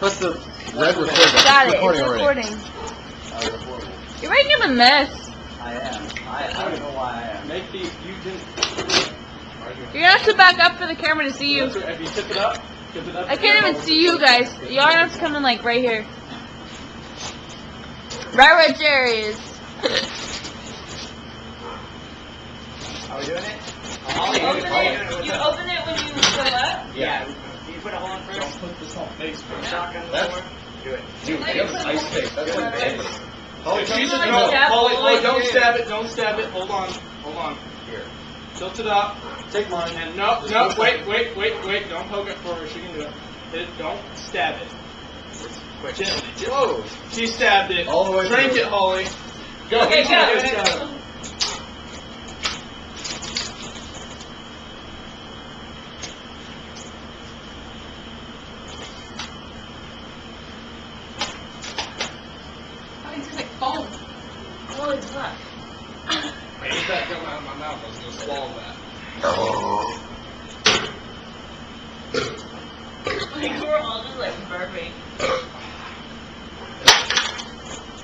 What's the red recording? Got it. Recording It's already. recording. You're making him a mess. I am. I don't know why I am. Make these, you can... You're gonna have to back up for the camera to see you. If you tip it up, I can't even see you guys. Y'all have to come in like right here. Right where Jerry is. Are we doing it? You open it when you go up? Yeah. You put a hole in first? Don't put this on face first. Shotgun That's- before? Do it. Dude, you have a nice face. That's like bad. Holly, She's no, like no, stab Holly, Holly. don't stab it, don't stab it. Hold on, hold on. Here. Tilt it up. Take mine. And no, wait. Don't poke it for her. She can do it. Don't stab it. Quick. Gently. Whoa. She stabbed it. All the way Drink through. it, Holly. Go. Okay, Go. go. Holy fuck. I hate that coming out of my mouth. I was going to swallow that. We were all just like burping.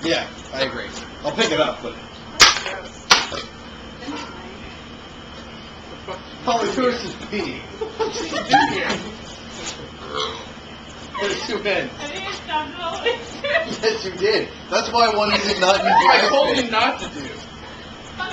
Yeah, I agree. I'll pick it up, but... Holly, who's this pee? What's he do here? There's two ends. I think it's not going. Yes, you did. That's why I wanted to not use I your told ice you pick. not to do. Fuck